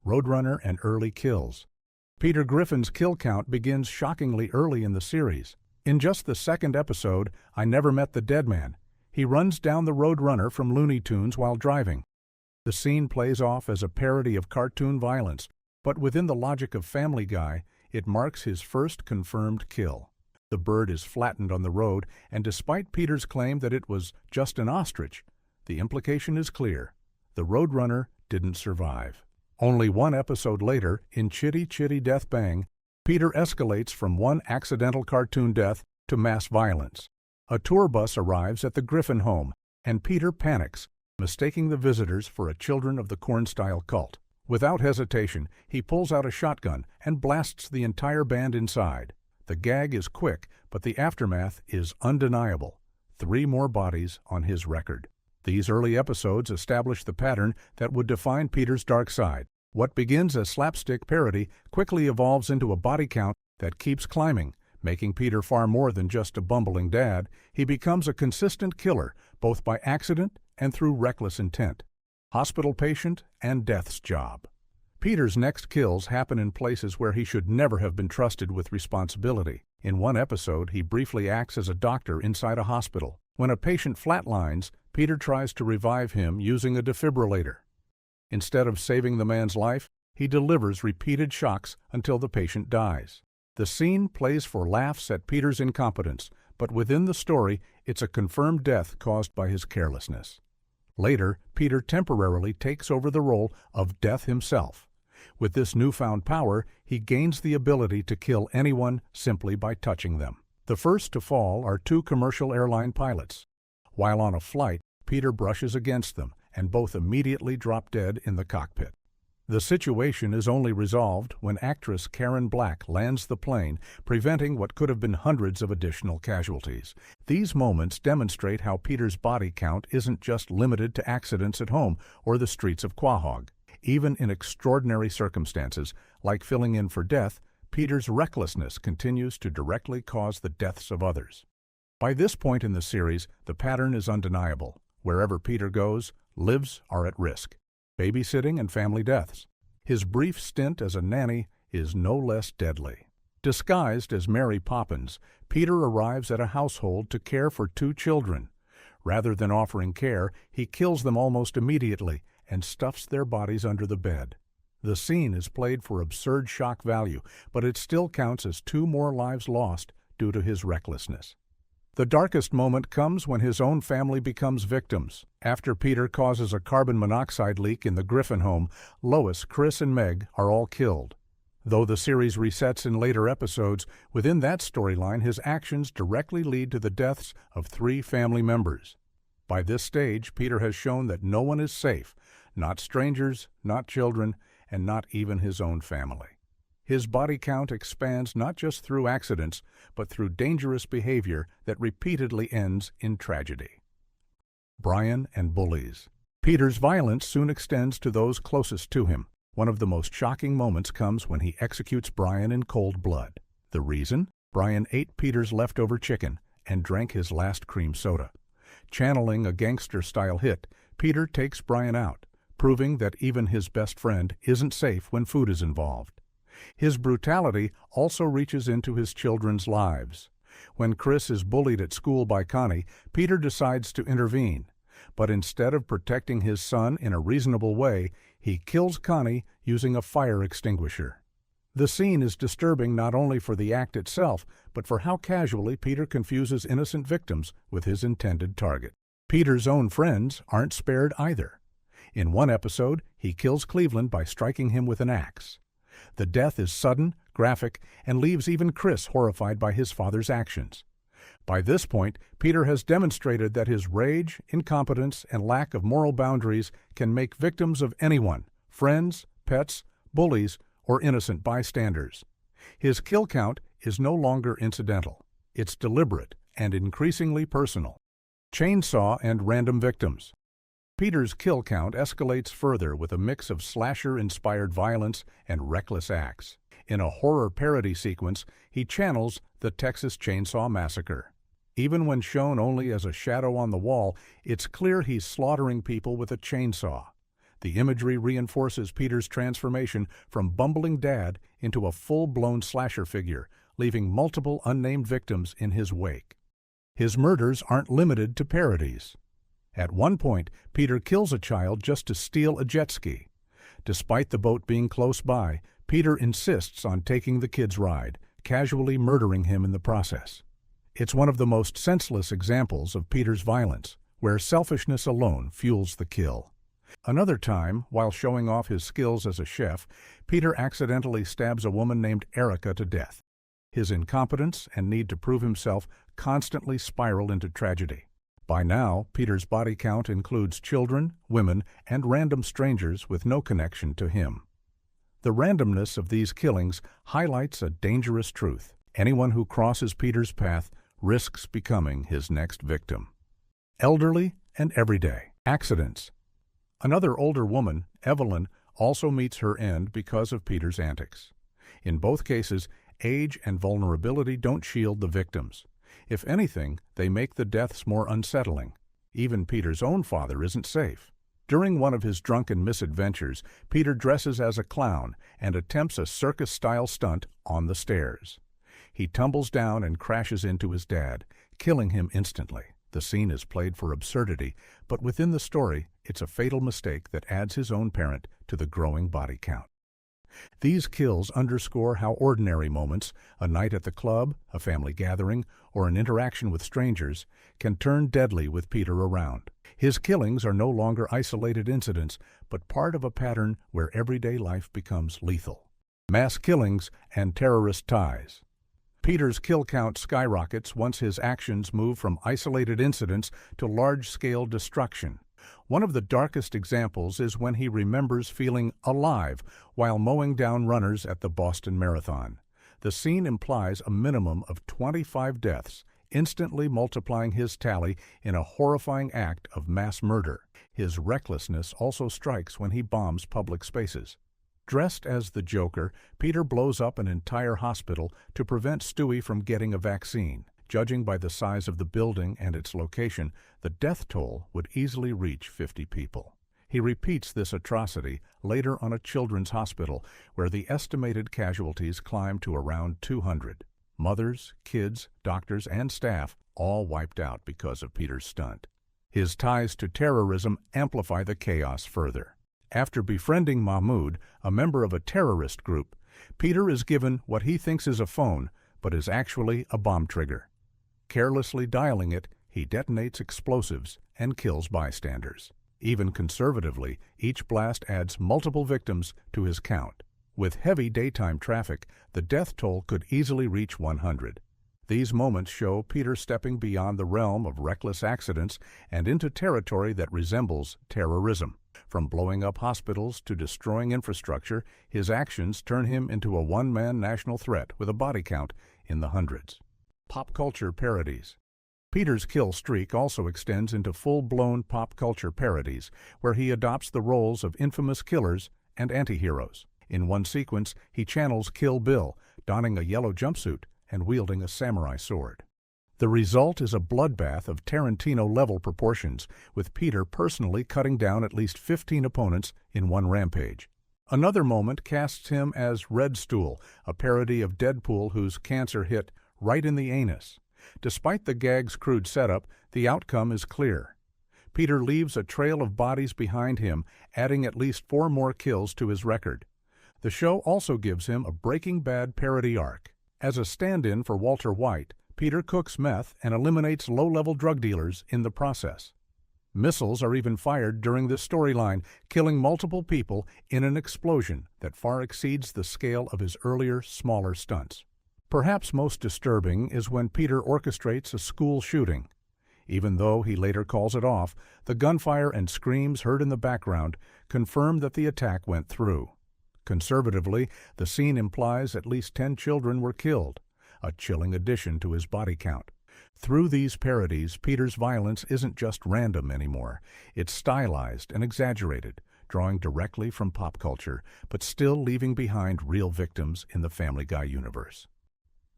Roadrunner and early kills. Peter Griffin's kill count begins shockingly early in the series. In just the second episode, I Never Met the Dead Man, he runs down the Roadrunner from Looney Tunes while driving. The scene plays off as a parody of cartoon violence, but within the logic of Family Guy, it marks his first confirmed kill. The bird is flattened on the road, and despite Peter's claim that it was just an ostrich, the implication is clear. The Roadrunner didn't survive. Only one episode later, in Chitty Chitty Death Bang, Peter escalates from one accidental cartoon death to mass violence. A tour bus arrives at the Griffin home, and Peter panics, mistaking the visitors for a Children of the Corn-style cult. Without hesitation, he pulls out a shotgun and blasts the entire band inside. The gag is quick, but the aftermath is undeniable. 3 more bodies on his record. These early episodes establish the pattern that would define Peter's dark side. What begins as slapstick parody quickly evolves into a body count that keeps climbing, making Peter far more than just a bumbling dad. He becomes a consistent killer, both by accident and through reckless intent. Hospital patient and death's job. Peter's next kills happen in places where he should never have been trusted with responsibility. In one episode, he briefly acts as a doctor inside a hospital. When a patient flatlines, Peter tries to revive him using a defibrillator. Instead of saving the man's life, he delivers repeated shocks until the patient dies. The scene plays for laughs at Peter's incompetence, but within the story, it's a confirmed death caused by his carelessness. Later, Peter temporarily takes over the role of Death himself. With this newfound power, he gains the ability to kill anyone simply by touching them. The first to fall are 2 commercial airline pilots. While on a flight, Peter brushes against them, and both immediately drop dead in the cockpit. The situation is only resolved when actress Karen Black lands the plane, preventing what could have been hundreds of additional casualties. These moments demonstrate how Peter's body count isn't just limited to accidents at home or the streets of Quahog. Even in extraordinary circumstances, like filling in for death, Peter's recklessness continues to directly cause the deaths of others. By this point in the series, the pattern is undeniable. Wherever Peter goes, lives are at risk. Babysitting and family deaths. His brief stint as a nanny is no less deadly. Disguised as Mary Poppins, Peter arrives at a household to care for 2 children. Rather than offering care, he kills them almost immediately and stuffs their bodies under the bed. The scene is played for absurd shock value, but it still counts as 2 more lives lost due to his recklessness. The darkest moment comes when his own family becomes victims. After Peter causes a carbon monoxide leak in the Griffin home, Lois, Chris, and Meg are all killed. Though the series resets in later episodes, within that storyline his actions directly lead to the deaths of 3 family members. By this stage, Peter has shown that no one is safe, not strangers, not children, and not even his own family. His body count expands not just through accidents, but through dangerous behavior that repeatedly ends in tragedy. Brian and bullies. Peter's violence soon extends to those closest to him. One of the most shocking moments comes when he executes Brian in cold blood. The reason? Brian ate Peter's leftover chicken and drank his last cream soda. Channeling a gangster-style hit, Peter takes Brian out, proving that even his best friend isn't safe when food is involved. His brutality also reaches into his children's lives. When Chris is bullied at school by Connie, Peter decides to intervene. But instead of protecting his son in a reasonable way, he kills Connie using a fire extinguisher. The scene is disturbing not only for the act itself, but for how casually Peter confuses innocent victims with his intended target. Peter's own friends aren't spared either. In one episode, he kills Cleveland by striking him with an axe. The death is sudden, graphic, and leaves even Chris horrified by his father's actions. By this point, Peter has demonstrated that his rage, incompetence, and lack of moral boundaries can make victims of anyone, friends, pets, bullies, or innocent bystanders. His kill count is no longer incidental. It's deliberate and increasingly personal. Chainsaw and random victims. Peter's kill count escalates further with a mix of slasher-inspired violence and reckless acts. In a horror parody sequence, he channels the Texas Chainsaw Massacre. Even when shown only as a shadow on the wall, it's clear he's slaughtering people with a chainsaw. The imagery reinforces Peter's transformation from bumbling dad into a full-blown slasher figure, leaving multiple unnamed victims in his wake. His murders aren't limited to parodies. At one point, Peter kills a child just to steal a jet ski. Despite the boat being close by, Peter insists on taking the kid's ride, casually murdering him in the process. It's one of the most senseless examples of Peter's violence, where selfishness alone fuels the kill. Another time, while showing off his skills as a chef, Peter accidentally stabs a woman named Erica to death. His incompetence and need to prove himself constantly spiral into tragedy. By now, Peter's body count includes children, women, and random strangers with no connection to him. The randomness of these killings highlights a dangerous truth. Anyone who crosses Peter's path risks becoming his next victim. Elderly and everyday accidents. Another older woman, Evelyn, also meets her end because of Peter's antics. In both cases, age and vulnerability don't shield the victims. If anything, they make the deaths more unsettling. Even Peter's own father isn't safe. During one of his drunken misadventures, Peter dresses as a clown and attempts a circus-style stunt on the stairs. He tumbles down and crashes into his dad, killing him instantly. The scene is played for absurdity, but within the story, it's a fatal mistake that adds his own parent to the growing body count. These kills underscore how ordinary moments, a night at the club, a family gathering, or an interaction with strangers, can turn deadly with Peter around. His killings are no longer isolated incidents, but part of a pattern where everyday life becomes lethal. Mass killings and terrorist ties. Peter's kill count skyrockets once his actions move from isolated incidents to large-scale destruction. One of the darkest examples is when he remembers feeling alive while mowing down runners at the Boston Marathon. The scene implies a minimum of 25 deaths, instantly multiplying his tally in a horrifying act of mass murder. His recklessness also strikes when he bombs public spaces. Dressed as the Joker, Peter blows up an entire hospital to prevent Stewie from getting a vaccine. Judging by the size of the building and its location, the death toll would easily reach 50 people. He repeats this atrocity later on a children's hospital, where the estimated casualties climb to around 200. Mothers, kids, doctors, and staff all wiped out because of Peter's stunt. His ties to terrorism amplify the chaos further. After befriending Mahmoud, a member of a terrorist group, Peter is given what he thinks is a phone, but is actually a bomb trigger. Carelessly dialing it, he detonates explosives and kills bystanders. Even conservatively, each blast adds multiple victims to his count. With heavy daytime traffic, the death toll could easily reach 100. These moments show Peter stepping beyond the realm of reckless accidents and into territory that resembles terrorism. From blowing up hospitals to destroying infrastructure, his actions turn him into a one-man national threat with a body count in the hundreds. Pop culture parodies. Peter's kill streak also extends into full-blown pop culture parodies, where he adopts the roles of infamous killers and anti-heroes. In one sequence, he channels Kill Bill, donning a yellow jumpsuit and wielding a samurai sword. The result is a bloodbath of Tarantino-level proportions, with Peter personally cutting down at least 15 opponents in one rampage. Another moment casts him as Red Stool, a parody of Deadpool whose cancer hit right in the anus. Despite the gag's crude setup, the outcome is clear. Peter leaves a trail of bodies behind him, adding at least 4 more kills to his record. The show also gives him a Breaking Bad parody arc. As a stand-in for Walter White, Peter cooks meth and eliminates low-level drug dealers in the process. Missiles are even fired during this storyline, killing multiple people in an explosion that far exceeds the scale of his earlier, smaller stunts. Perhaps most disturbing is when Peter orchestrates a school shooting. Even though he later calls it off, the gunfire and screams heard in the background confirm that the attack went through. Conservatively, the scene implies at least 10 children were killed, a chilling addition to his body count. Through these parodies, Peter's violence isn't just random anymore. It's stylized and exaggerated, drawing directly from pop culture, but still leaving behind real victims in the Family Guy universe.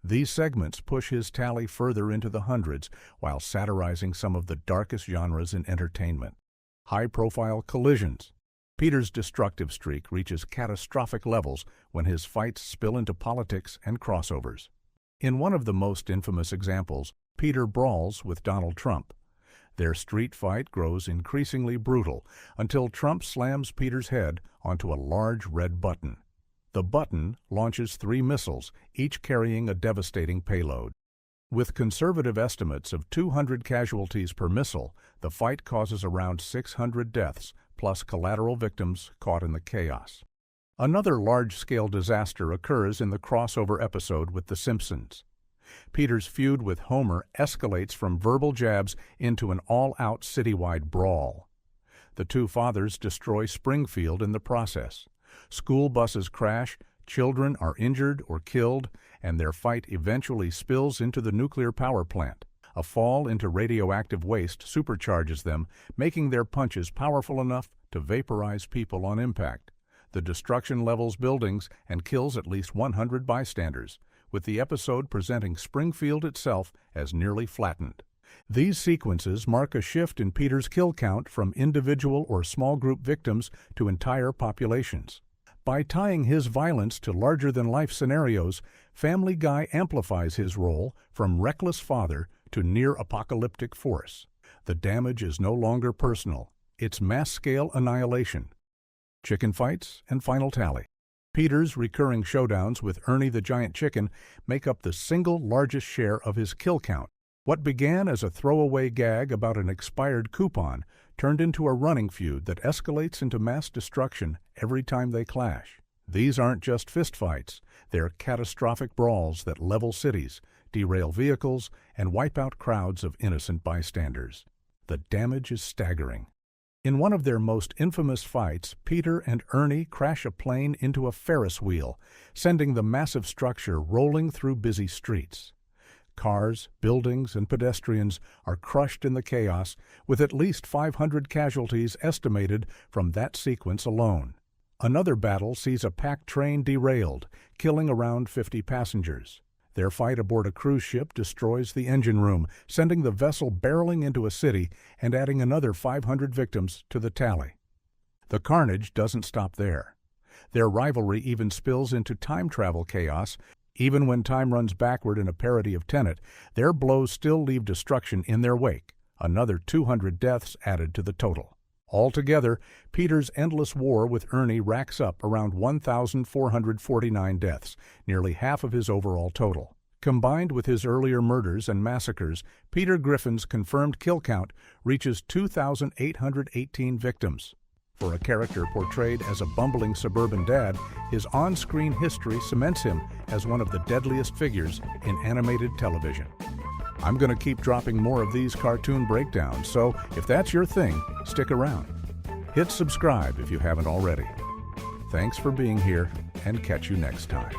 These segments push his tally further into the hundreds while satirizing some of the darkest genres in entertainment. High-profile collisions. Peter's destructive streak reaches catastrophic levels when his fights spill into politics and crossovers. In one of the most infamous examples, Peter brawls with Donald Trump. Their street fight grows increasingly brutal until Trump slams Peter's head onto a large red button. The button launches 3 missiles, each carrying a devastating payload. With conservative estimates of 200 casualties per missile, the fight causes around 600 deaths, plus collateral victims caught in the chaos. Another large-scale disaster occurs in the crossover episode with The Simpsons. Peter's feud with Homer escalates from verbal jabs into an all-out citywide brawl. The two fathers destroy Springfield in the process. School buses crash, children are injured or killed, and their fight eventually spills into the nuclear power plant. A fall into radioactive waste supercharges them, making their punches powerful enough to vaporize people on impact. The destruction levels buildings and kills at least 100 bystanders, with the episode presenting Springfield itself as nearly flattened. These sequences mark a shift in Peter's kill count from individual or small group victims to entire populations. By tying his violence to larger-than-life scenarios, Family Guy amplifies his role from reckless father to near-apocalyptic force. The damage is no longer personal. It's mass-scale annihilation. Chicken fights and final tally. Peter's recurring showdowns with Ernie the Giant Chicken make up the single largest share of his kill count. What began as a throwaway gag about an expired coupon turned into a running feud that escalates into mass destruction every time they clash. These aren't just fistfights, they're catastrophic brawls that level cities, derail vehicles, and wipe out crowds of innocent bystanders. The damage is staggering. In one of their most infamous fights, Peter and Ernie crash a plane into a Ferris wheel, sending the massive structure rolling through busy streets. Cars, buildings, and pedestrians are crushed in the chaos, with at least 500 casualties estimated from that sequence alone. Another battle sees a packed train derailed, killing around 50 passengers. Their fight aboard a cruise ship destroys the engine room, sending the vessel barreling into a city and adding another 500 victims to the tally. The carnage doesn't stop there. Their rivalry even spills into time travel chaos. Even when time runs backward in a parody of Tenet, their blows still leave destruction in their wake, another 200 deaths added to the total. Altogether, Peter's endless war with Ernie racks up around 1,449 deaths, nearly half of his overall total. Combined with his earlier murders and massacres, Peter Griffin's confirmed kill count reaches 2,818 victims. For a character portrayed as a bumbling suburban dad, his on-screen history cements him as one of the deadliest figures in animated television. I'm going to keep dropping more of these cartoon breakdowns, so if that's your thing, stick around. Hit subscribe if you haven't already. Thanks for being here, and catch you next time.